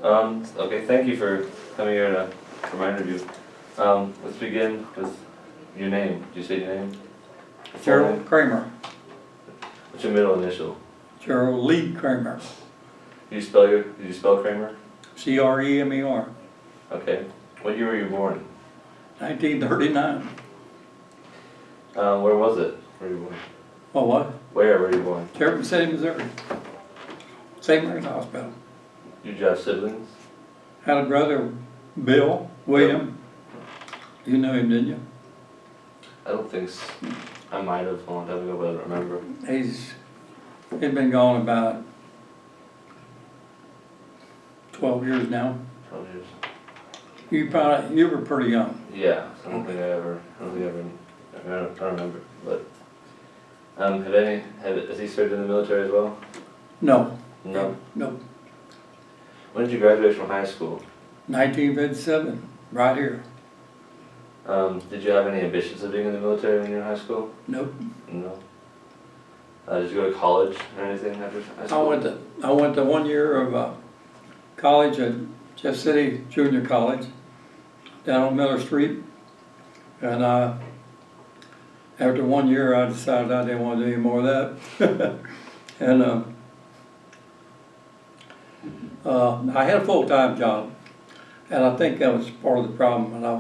Okay, thank you for coming here for my interview. Let's begin with your name. Did you say your name? Your full Gerald name? Cremer. What's your middle initial? Gerald Lee Cremer. Did you spell Cremer? Cremer. Okay. What year were you born? 1939. Where was it? Where were you born? Oh, what? Where were you born? Jefferson City, Missouri. St. Mary's Hospital. Did you have siblings? Had a brother, Bill William. You know him, didn't you? I don't think so. I might have a long time ago, but I don't remember. He's been gone about 12 years now. 12 years. You were pretty young. Yeah, so I don't remember. But has he served in the military as well? No. No. No. When did you graduate from high school? 1957, right here. Did you have any ambitions of being in the military when you were in high school? Nope. No. Did you go to college or anything after high school? I went to 1 year of college at Jeff City Junior College down on Miller Street, and after 1 year I decided I didn't want to do any more of that. And I had a full-time job, and I think that was part of the problem. And I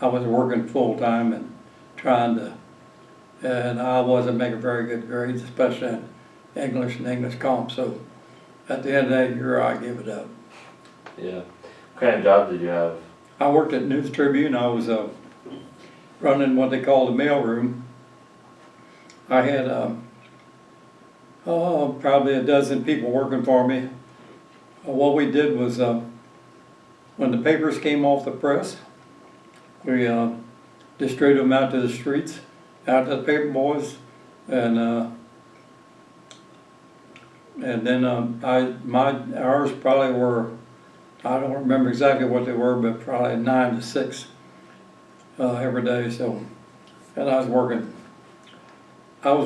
was working full-time and and I wasn't making very good grades, especially in English and English comp. So at the end of that year, I gave it up. Yeah. What kind of job did you have? I worked at News Tribune. I was running what they call the mail room. I had probably a dozen people working for me. What we did was when the papers came off the press, we distributed them out to the streets, out to the paper boys, and then my hours probably were, I don't remember exactly what they were, but probably 9 to 6 every day. So, and I was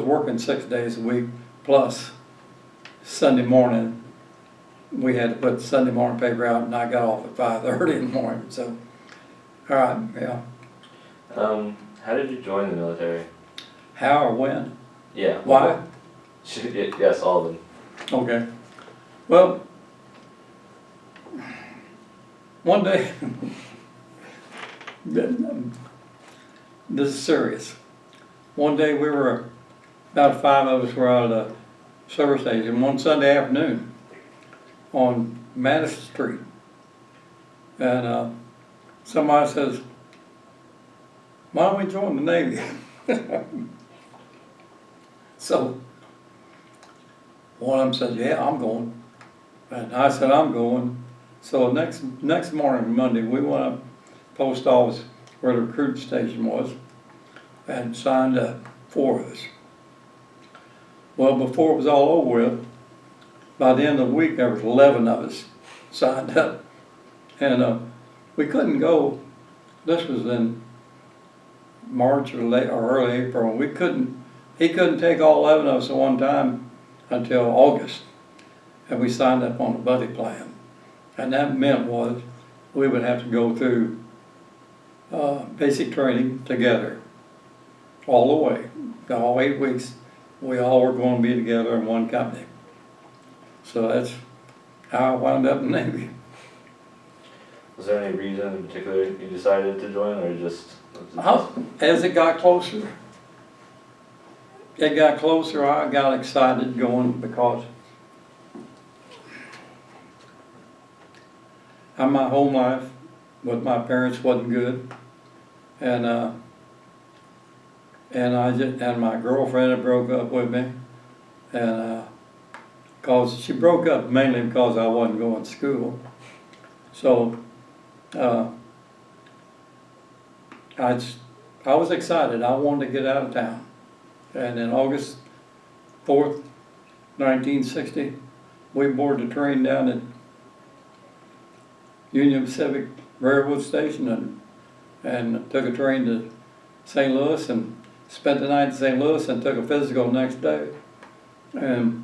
working 6 days a week plus Sunday morning. We had to put the Sunday morning paper out, and I got off at 5:30 in the morning. So, all right, yeah. How did you join the military? How or when? Yeah. Why? Yes, all of them. Okay. Well, one day, this is serious. One day we were, about 5 of us were out of the service station one Sunday afternoon on Madison Street. And somebody says, why don't we join the Navy? So one of them said, yeah, I'm going. And I said, I'm going. So next morning, Monday, we went up to the post office where the recruit station was and signed up, 4 of us. Well, before it was all over with, by the end of the week, there was 11 of us signed up. And we couldn't go, this was in March or early April. He couldn't take all 11 of us at one time until August. And we signed up on a buddy plan. And that meant was we would have to go through basic training together all the way, all 8 weeks. We all were going to be together in one company. So that's how I wound up in the Navy. Was there any reason in particular you decided to join, or just? As it got closer, I got excited going because my home life with my parents wasn't good, and my girlfriend had broke up with me, and cause she broke up mainly because I wasn't going to school. So I was excited. I wanted to get out of town. And then August 4th, 1960, we boarded the train down at Union Pacific Railroad Station and took a train to St. Louis and spent the night in St. Louis and took a physical the next day. And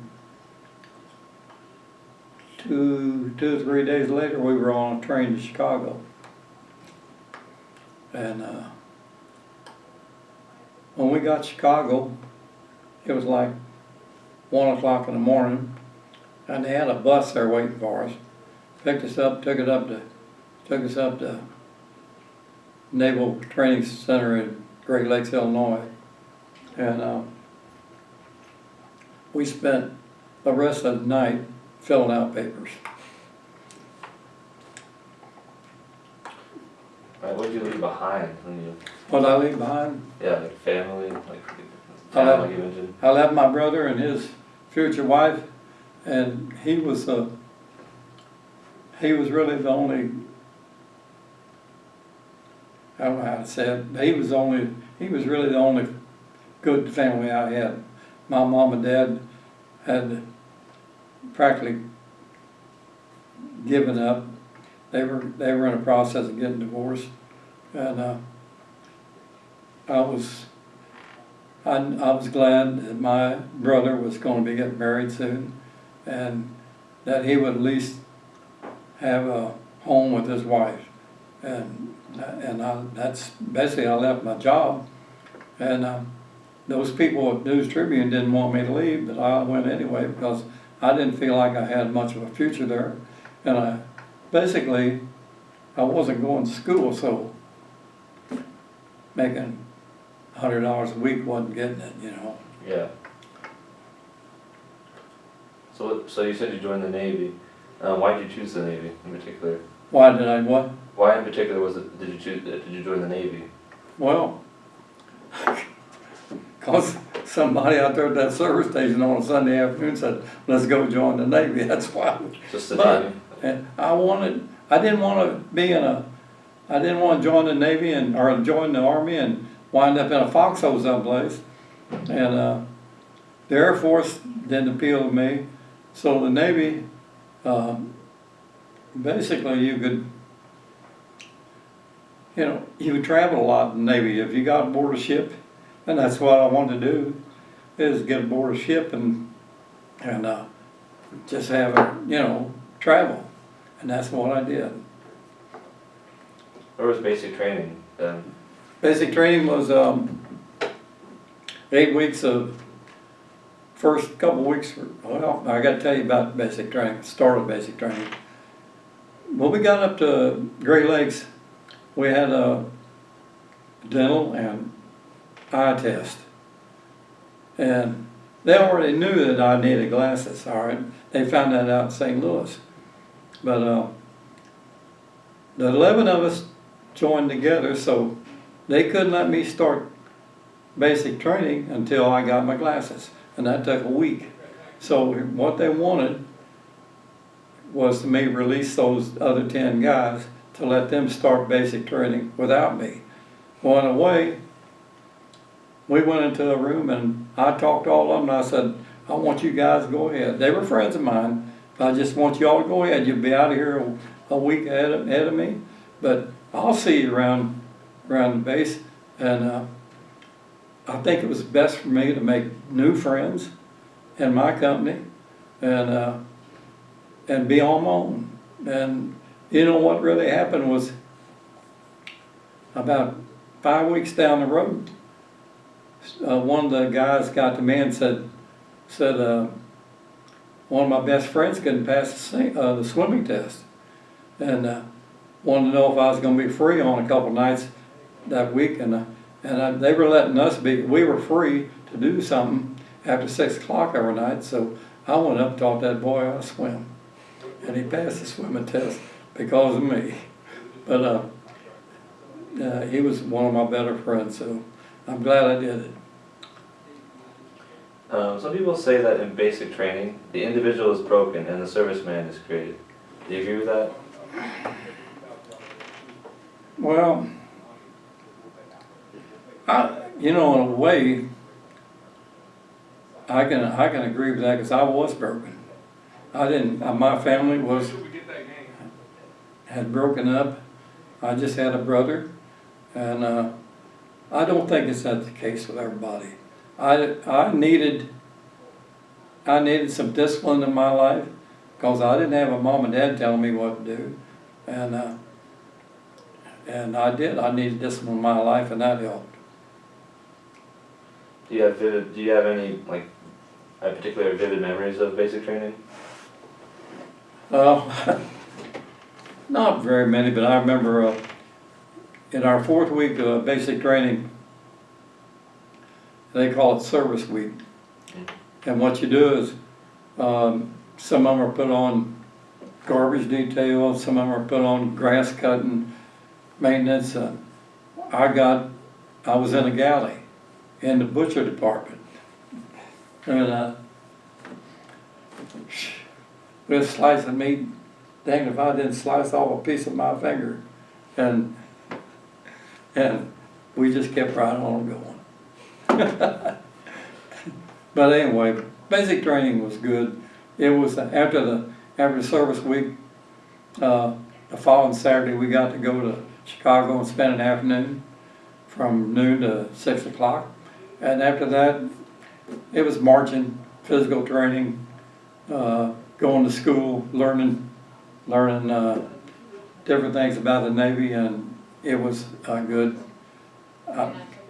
two or 3 days later, we were on a train to Chicago. And when we got to Chicago, it was like 1 o'clock in the morning, and they had a bus there waiting for us. Picked us up, took us up to Naval Training Center in Great Lakes, Illinois, and we spent the rest of the night filling out papers. Right, what did you leave behind when you? What did I leave behind? Yeah, like family, like I town, left- like you mentioned. I left my brother and his future wife, and he was really the only, I don't know how to say it, he was really the only good family I had. My mom and dad had practically given up. They were in a process of getting divorced, and I was glad that my brother was going to be getting married soon, and that he would at least have a home with his wife, and that's basically, I left my job, and those people at News Tribune didn't want me to leave, but I went anyway because I didn't feel like I had much of a future there, and I wasn't going to school, so making $100 a week wasn't getting it, you know. Yeah. So you said you joined the Navy. Why did you choose the Navy in particular? Why did I what? Why in particular did you join the Navy? Well, because somebody out there at that service station on a Sunday afternoon said, let's go join the Navy, that's why. Just the But- Navy? And I didn't want to join the Navy or join the Army and wind up in a foxhole someplace. And the Air Force didn't appeal to me. So the Navy, basically you would travel a lot in the Navy. If you got aboard a ship, and that's what I wanted to do, is get aboard a ship and just have travel. And that's what I did. Where was basic training then? Basic training was 8 weeks of, first couple weeks, well, I got to tell you about basic training, start of basic training. When we got up to Great Lakes, we had a dental and eye test. And they already knew that I needed glasses, all right? They found that out in St. Louis. But the 11 of us joined together, so they couldn't let me start basic training until I got my glasses, and that took a week. So what they wanted was to me release those other 10 guys to let them start basic training without me. Well, in a way, we went into a room and I talked to all of them and I said, I want you guys to go ahead. They were friends of mine. I just want you all to go ahead. You'll be out of here a week ahead of me, but I'll see you around the base. And I think it was best for me to make new friends in my company and be on my own. And you know what really happened was about 5 weeks down the road, one of the guys got to me and said, one of my best friends couldn't pass the swimming test, and wanted to know if I was going to be free on a couple nights that week, and they were letting us be. We were free to do something after 6 o'clock every night, so I went up and taught that boy how to swim, and he passed the swimming test because of me. But he was one of my better friends, so I'm glad I did it. Some people say that in basic training, the individual is broken and the serviceman is created. Do you agree with that? Well, in a way, I can agree with that because I was broken. My family had broken up. I just had a brother, and I don't think it's that the case with everybody. I needed some discipline in my life, because I didn't have a mom and dad telling me what to do. And I did. I needed discipline in my life, and that helped. Do you have any, like, particular vivid memories of basic training? Not very many, but I remember in our 4th week of basic training, they call it service week. And what you do is, some of them are put on garbage detail, some of them are put on grass cutting, maintenance. I was in a galley in the butcher department. And with a slice of meat, dang if I didn't slice off a piece of my finger. And we just kept right on going. But anyway, basic training was good. It was after the service week, the following Saturday we got to go to Chicago and spend an afternoon from noon to 6 o'clock. And after that, it was marching, physical training, going to school, learning different things about the Navy, and it was good.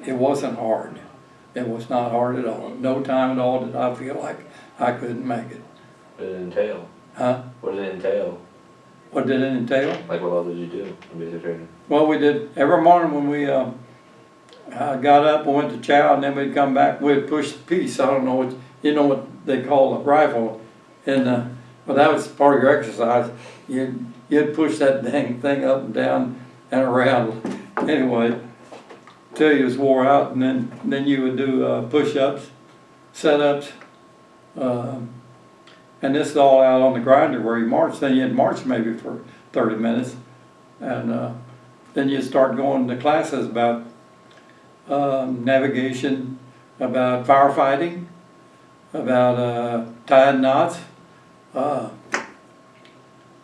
It wasn't hard. It was not hard at all. No time at all did I feel like I couldn't make it. What did it entail? Huh? What did it entail? What did it entail? Like, what all did you do in basic training? Well, we did every morning when we got up and went to chow, and then we'd come back. We'd push the piece. I don't know what you know what they call a rifle, and well, that was part of your exercise. You'd push that dang thing up and down and around. Anyway, till you was wore out, and then you would do push-ups, set-ups, and this is all out on the grinder where you march. Then you'd march maybe for 30 minutes, and then you'd start going to classes about navigation, about firefighting, about tying knots,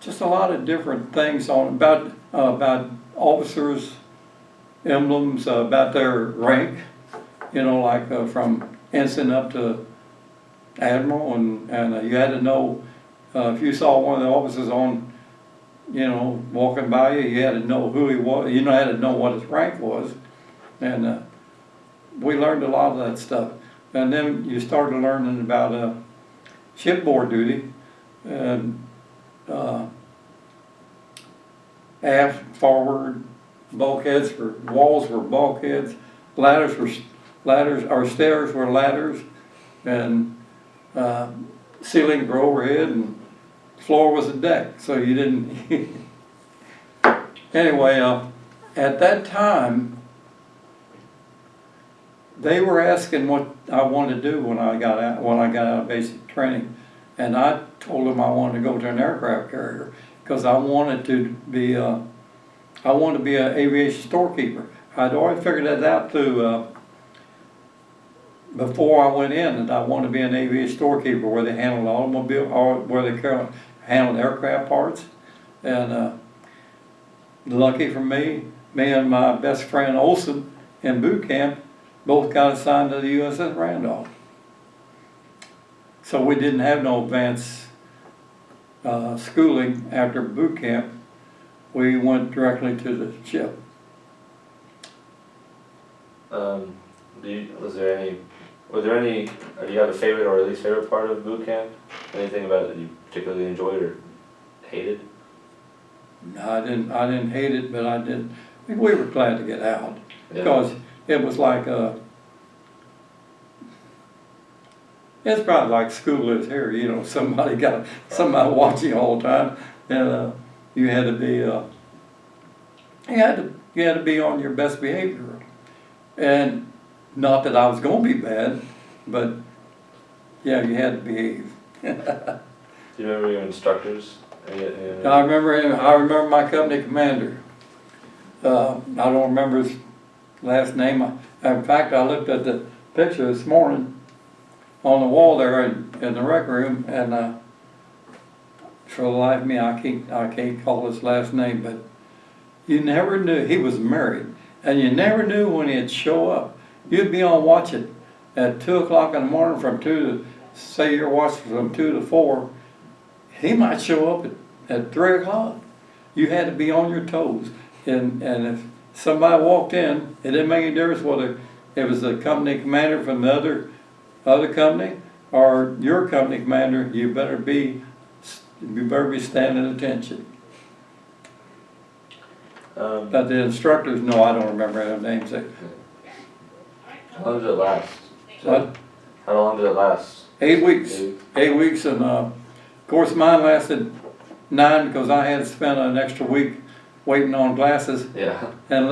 just a lot of different things about officers' emblems, about their rank, like from ensign up to admiral, and you had to know if you saw one of the officers on, walking by you, you had to know who he was. You had to know what his rank was, and we learned a lot of that stuff. And then you started learning about shipboard duty, and aft, forward, bulkheads walls were bulkheads, stairs were ladders, and ceilings were overhead, and floor was a deck. So you didn't. Anyway, at that time, they were asking what I wanted to do when I got out of basic training, and I told them I wanted to go to an aircraft carrier because I wanted to be an aviation storekeeper. I'd already figured that out too before I went in, that I wanted to be an aviation storekeeper where they handled automobile, or where they handled aircraft parts. And lucky for me and my best friend Olson in boot camp both got assigned to the USS Randolph. So we didn't have no advanced schooling after boot camp. We went directly to the ship. Do you have a favorite or at least favorite part of boot camp? Anything about it that you particularly enjoyed or hated? No, I didn't hate it, but I did. We were glad to get out, Yeah. because it was like it's probably like school is here. Somebody watching you all the time, and you had to be you had to be on your best behavior, and not that I was going to be bad, but yeah, you had to behave. Do you remember your instructors? I remember my company commander. I don't remember his last name. In fact, I looked at the picture this morning on the wall there in the rec room, and for the life of me, I can't call his last name. But you never knew. He was married, and you never knew when he'd show up. You'd be on watch at 2 o'clock in the morning from 2 to, say you're watching from 2 to 4. he might show up at 3 o'clock. You had to be on your toes. And if somebody walked in, it didn't make any difference whether it was the company commander from the other company or your company commander, you better be standing at attention. But the instructors, no, I don't remember their names. How long did it last? What? How long did it last? 8 weeks. 8 weeks, and of course mine lasted 9 because I had to spend an extra week waiting on classes. Yeah. And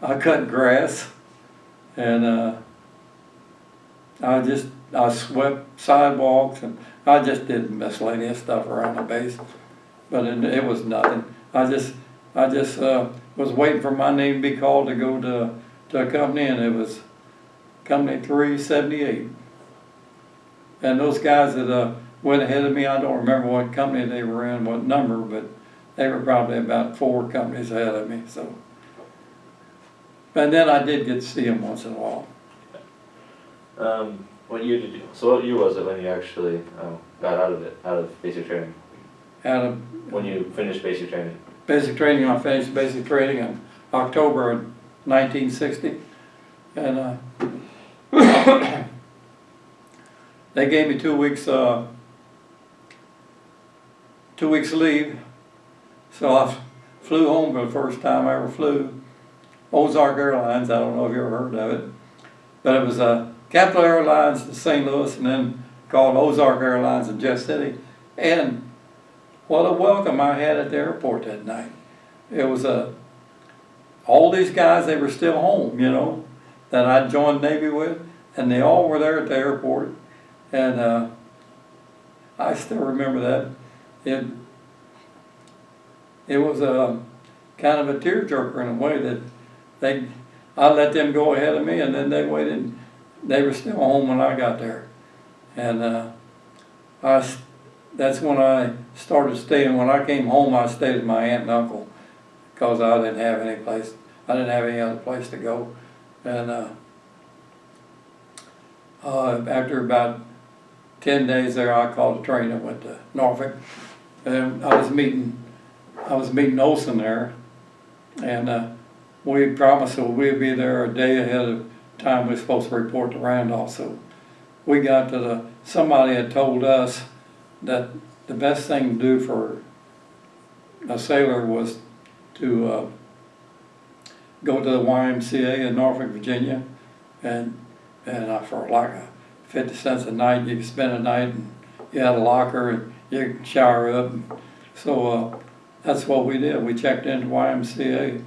I cut grass, and I swept sidewalks, and I just did miscellaneous stuff around the base. But it was nothing. I just was waiting for my name to be called to go to a company, and it was Company 378. And those guys that went ahead of me, I don't remember what company they were in, what number, but they were probably about 4 companies ahead of me. So, and then I did get to see them once in a while. What year did you? So what year was it when you actually got out of basic training? When you finished basic training? Basic training, I finished basic training in October of 1960, and they gave me 2 weeks 2 weeks leave. So I flew home for the first time I ever flew. Ozark Airlines, I don't know if you ever heard of it, but it was Capital Airlines in St. Louis, and then called Ozark Airlines in Jeff City. And what a welcome I had at the airport that night. It was all these guys, they were still home, you know, that I joined Navy with, and they all were there at the airport. And I still remember that. It was kind of a tearjerker in a way that I let them go ahead of me, and then they waited. They were still home when I got there, and that's when I started staying. When I came home, I stayed with my aunt and uncle because I didn't have any place. I didn't have any other place to go, and after about 10 days there, I called a train and went to Norfolk, and I was meeting Olson there, and we promised that we'd be there a day ahead of time we were supposed to report to Randolph. So we got to somebody had told us that the best thing to do for a sailor was to go to the YMCA in Norfolk, Virginia, and for like 50 cents a night, you could spend a night, and you had a locker, and you could shower up. So that's what we did. We checked into YMCA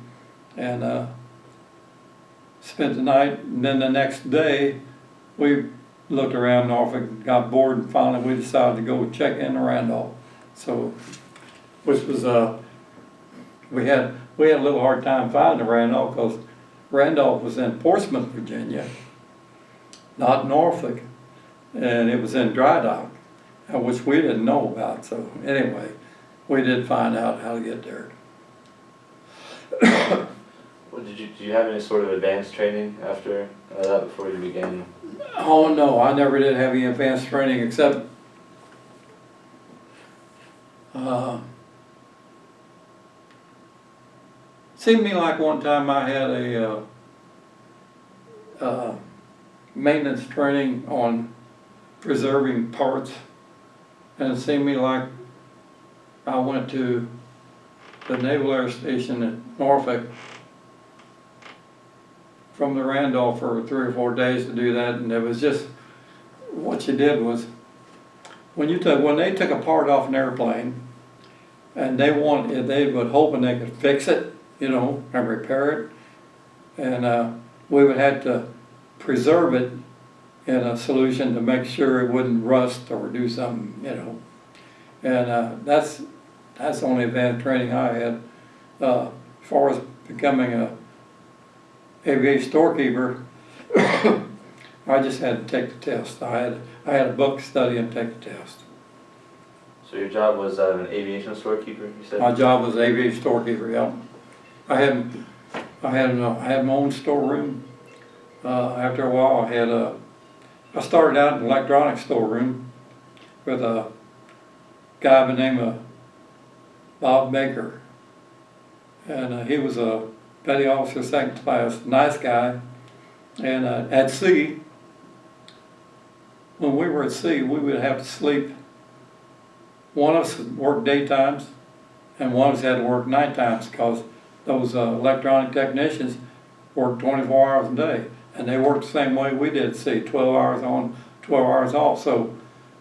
and spent the night, and then the next day we looked around Norfolk, got bored, and finally we decided to go check into Randolph. So, which was we had a little hard time finding Randolph because Randolph was in Portsmouth, Virginia, not Norfolk, and it was in dry dock, which we didn't know about. So anyway, we did find out how to get there. Well, did you have any sort of advanced training after that before you began? Oh no, I never did have any advanced training except seemed to me like one time I had a maintenance training on preserving parts, and it seemed to me like I went to the Naval Air Station at Norfolk from the Randolph for 3 or 4 days to do that, and it was just what you did was when they took a part off an airplane, and they were hoping they could fix it, you know, and repair it, and we would have to preserve it in a solution to make sure it wouldn't rust or do something, you know, and that's the only advanced training I had. As far as becoming a aviation storekeeper, I just had to take the test. I had a book study and take the test. So your job was an aviation storekeeper, you said? My job was aviation storekeeper. Yeah, I had my own storeroom. After a while, I started out in an electronics storeroom with guy by the name of Bob Baker. And he was a petty officer, second class, nice guy. And at sea, when we were at sea, we would have to sleep. One of us worked daytimes, and one of us had to work night times because those electronic technicians worked 24 hours a day. And they worked the same way we did at sea, 12 hours on, 12 hours off. So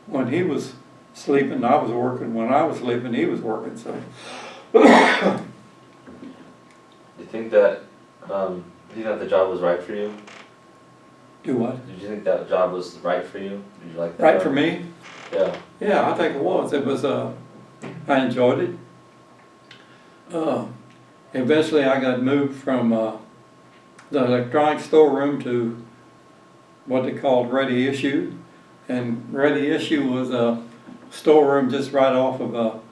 when he was sleeping, I was working. When I was sleeping, he was working. So. Do you think that the job was right for you? Do what? Did you think that job was right for you? Did you like that? Right job? for me? Yeah. Yeah, I think it was. It was, I enjoyed it. Eventually I got moved from the electronic storeroom to what they called Ready Issue. And Ready Issue was a storeroom just right off of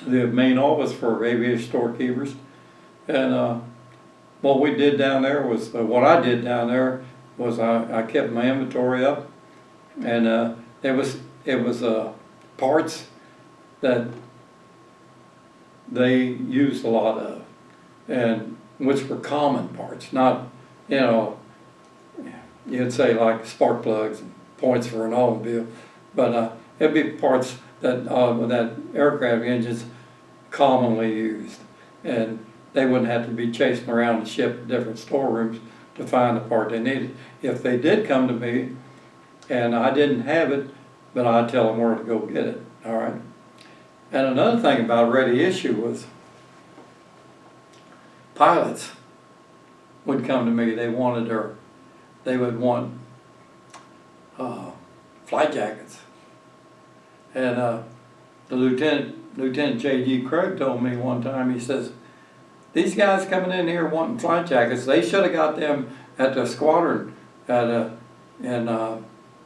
the main office for aviation storekeepers. And what we did down there was, what I did down there was I kept my inventory up, and it was parts that they used a lot of, and which were common parts, not, you'd say like spark plugs and points for an automobile, but it'd be parts that aircraft engines commonly used, and they wouldn't have to be chasing around the ship in different storerooms to find the part they needed. If they did come to me and I didn't have it, but I'd tell them where to go get it, all right? And another thing about Ready Issue was pilots would come to me. They would want flight jackets. And the Lieutenant J.G. Craig told me one time, he says, these guys coming in here wanting flight jackets, they should have got them at the squadron in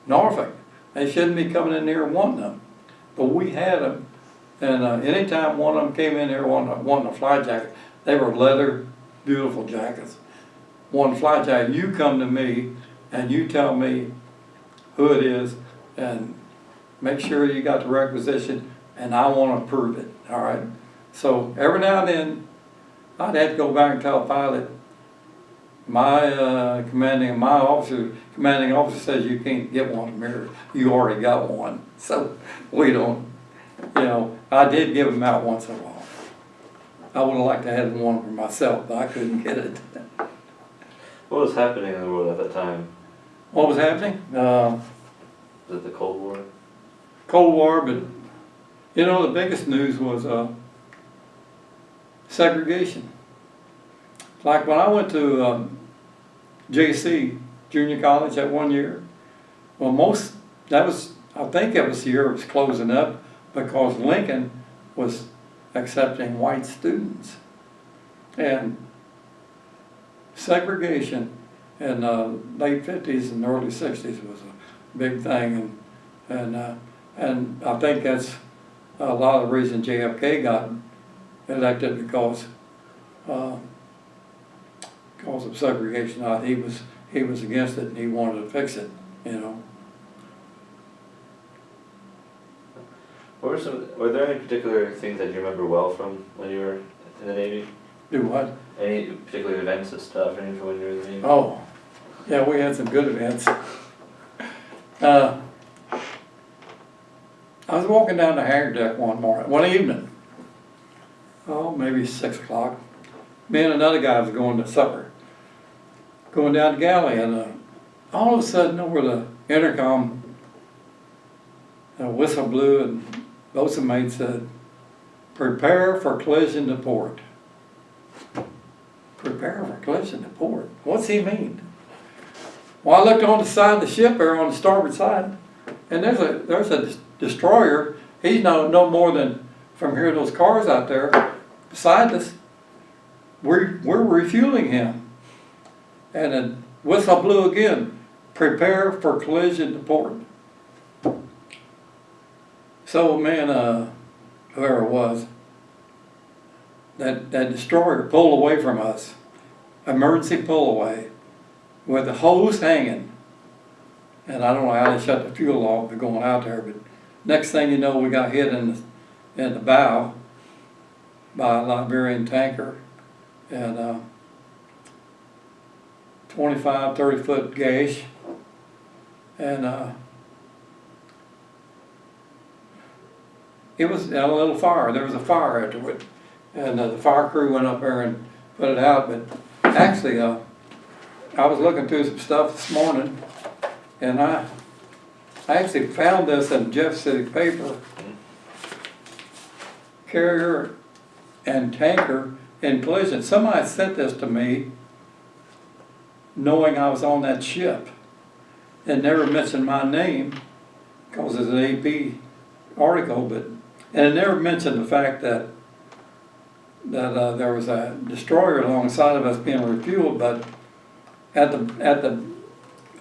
Norfolk. They shouldn't be coming in here wanting them. But we had them, and anytime one of them came in here wanting a flight jacket, they were leather, beautiful jackets. One flight jacket, you come to me and you tell me who it is and make sure you got the requisition, and I want to prove it, all right? So every now and then, I'd have to go back and tell a pilot, my commanding officer says you can't get one from here. You already got one. So we don't, I did give them out once in a while. I would have liked to have one for myself, but I couldn't get it. What was happening in the world at that time? What was happening? Was it the Cold War? Cold War, but the biggest news was segregation. Like when I went to JC, junior college, that one year, well, I think it was the year it was closing up because Lincoln was accepting white students. And segregation in the late 50s and early 60s was a big thing. And I think that's a lot of the reason JFK got elected because of segregation. He was against it and he wanted to fix it, Were there any particular things that you remember well from when you were in the Navy? Do what? Any particular events and stuff, anything from when you were in the Navy? Oh, yeah, we had some good events. I was walking down the hangar deck one evening. Oh, maybe 6 o'clock. Me and another guy was going to supper, going down the galley, and all of a sudden over the intercom, a whistle blew and bosun mate said, "Prepare for collision to port." Prepare for collision to port? What's he mean? Well, I looked on the side of the ship there on the starboard side, and there's a destroyer. He's no more than from here, those cars out there beside us. We're refueling him. And the whistle blew again. Prepare for collision to port. So man, whoever it was, that destroyer pulled away from us. Emergency pull away with the hose hanging. And I don't know how they shut the fuel off for going out there, but Next thing you know, we got hit in the bow by a Liberian tanker, and 25, 30-foot gash, and it was a little fire. There was a fire afterward, and the fire crew went up there and put it out. But actually, I was looking through some stuff this morning, and I actually found this in Jeff City paper. Carrier and tanker in collision. Somebody sent this to me, knowing I was on that ship, and never mentioned my name because it's an AP article, and it never mentioned the fact that there was a destroyer alongside of us being refueled. But at the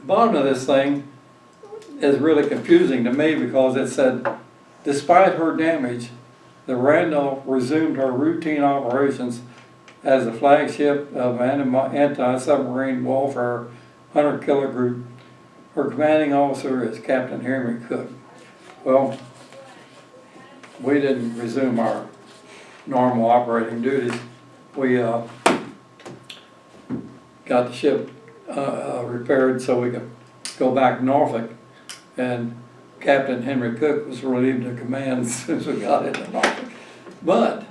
bottom of this thing is really confusing to me, because it said, despite her damage, the Randolph resumed her routine operations as a flagship of anti-submarine warfare hunter-killer group. Her commanding officer is Captain Henry Cook. Well, we didn't resume our normal operating duties. We got the ship repaired so we could go back to Norfolk, and Captain Henry Cook was relieved of command as soon as we got into Norfolk. But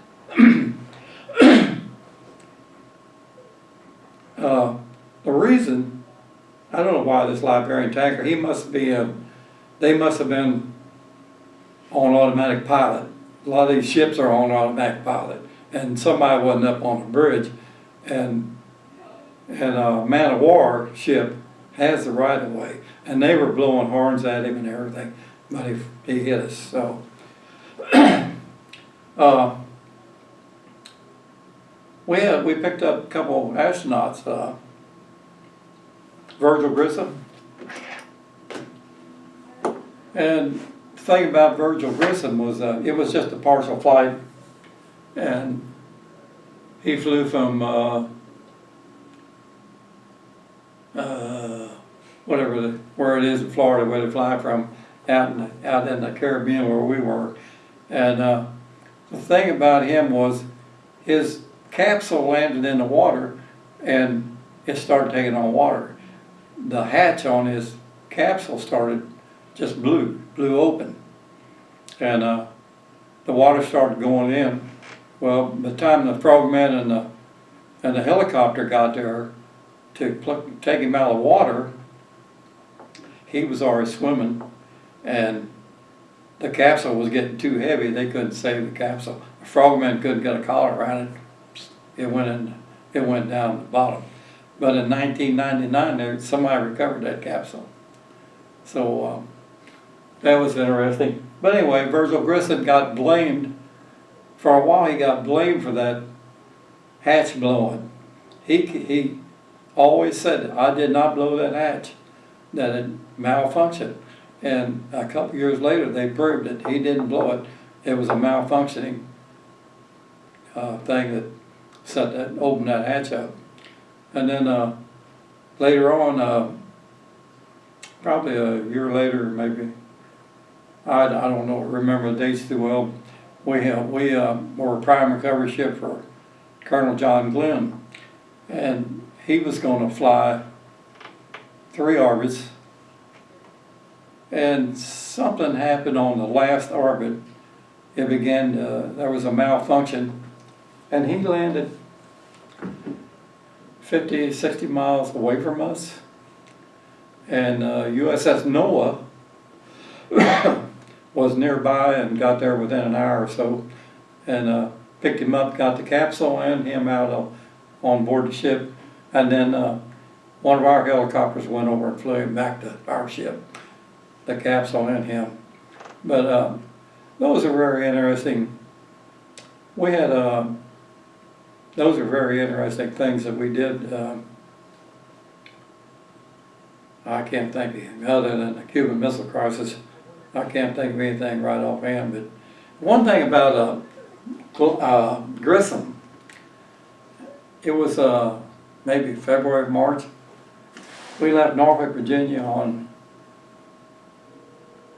the reason, I don't know why this Liberian tanker, they must have been on automatic pilot. A lot of these ships are on automatic pilot, and somebody wasn't up on the bridge, and a man of war ship has the right of way, and they were blowing horns at him and everything, but he hit us. So we picked up a couple of astronauts, Virgil Grissom, and the thing about Virgil Grissom was it was just a partial flight, and he flew from where it is in Florida, where they fly from, out in the Caribbean where we were. And the thing about him was his capsule landed in the water and it started taking on water. The hatch on his capsule just blew open, and the water started going in. Well, by the time the frogman and the helicopter got there to take him out of the water, he was already swimming, and the capsule was getting too heavy. They couldn't save the capsule. The frogman couldn't get a collar around it. It went down the bottom. But in 1999, somebody recovered that capsule. So that was interesting. But anyway, Virgil Grissom got blamed. For a while, he got blamed for that hatch blowing. He always said, I did not blow that hatch, that it malfunctioned. And a couple years later, they proved it. He didn't blow it. It was a malfunctioning thing that opened that hatch up. And then later on, probably a year later, maybe, I don't know, remember the dates too well, we were a prime recovery ship for Colonel John Glenn, and he was going to fly 3 orbits, and something happened on the last orbit. It began, there was a malfunction, and he landed 50, 60 miles away from us, and USS Noah was nearby and got there within an hour or so, and picked him up, got the capsule and him out on board the ship, and then one of our helicopters went over and flew him back to our ship, the capsule and him. But those are very interesting. We had those are very interesting things that we did. I can't think of, other than the Cuban Missile Crisis, I can't think of anything right offhand. But one thing about Grissom, it was maybe February, March. We left Norfolk, Virginia on,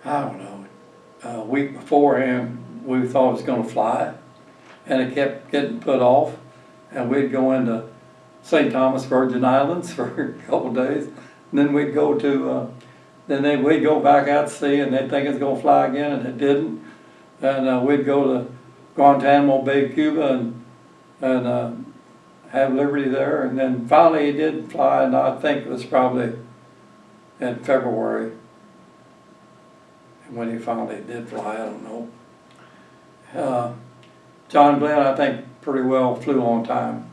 I don't know, a week beforehand, we thought it was gonna fly, and it kept getting put off, and we'd go into St. Thomas Virgin Islands for a couple of days, and then we'd go to, we'd go back out to sea, and they'd think it's gonna fly again, and it didn't, and we'd go to Guantanamo Bay, Cuba, and have liberty there, and then finally it did fly, and I think it was probably in February when he finally did fly. I don't know. John Glenn, I think, pretty well flew on time.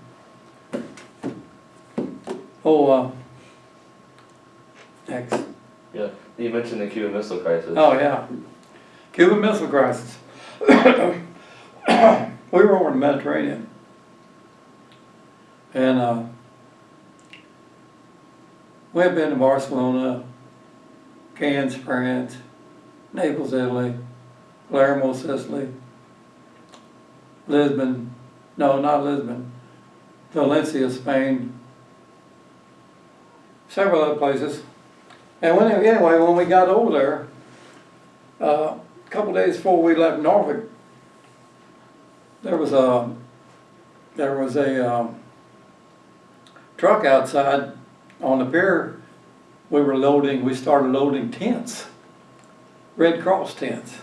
Next. Yeah, you mentioned the Cuban Missile Crisis. Oh, yeah. Cuban Missile Crisis. We were over in the Mediterranean. And we had been to Barcelona, Cannes, France, Naples, Italy, Palermo, Sicily, Lisbon, no, not Lisbon, Valencia, Spain, several other places. And anyway, when we got over there, a couple days before we left Norfolk, there was a truck outside on the pier. We started loading tents, Red Cross tents.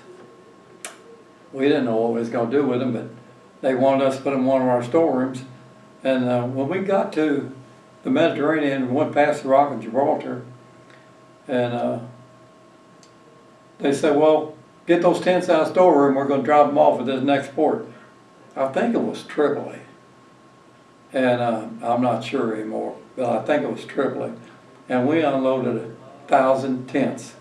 We didn't know what we was gonna do with them, but they wanted us to put them in one of our storerooms. And when we got to the Mediterranean, we went past the Rock of Gibraltar, and they said, well, get those tents out of the storeroom, we're gonna drop them off at this next port. I think it was Tripoli. And I'm not sure anymore, but I think it was Tripoli. And we unloaded 1,000 tents.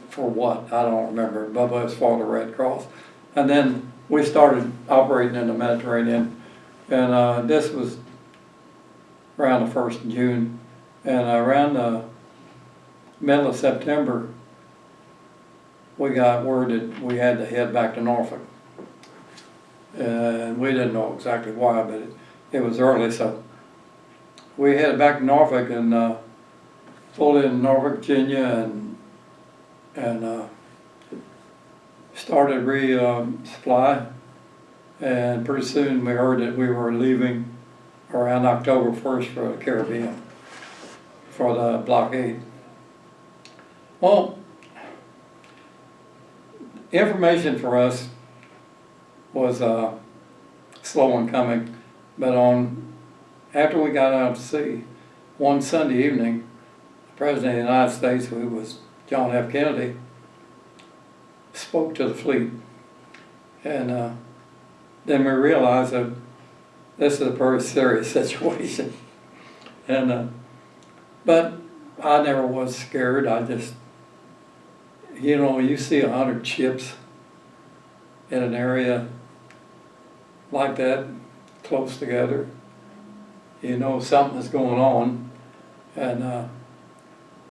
For what? I don't remember, but it was for the Red Cross. And then we started operating in the Mediterranean, and this was around the 1st of June. And around the middle of September, we got word that we had to head back to Norfolk. And we didn't know exactly why, but it was early, so we headed back to Norfolk and pulled in Norfolk, Virginia, and started resupply. And pretty soon we heard that we were leaving around October 1st for the Caribbean for the blockade. Well, information for us was slow in coming, but after we got out to sea, one Sunday evening, the President of the United States, who was John F. Kennedy, spoke to the fleet, and then we realized that this is a very serious situation. And but I never was scared. I just, you see 100 ships in an area like that, close together, something is going on, and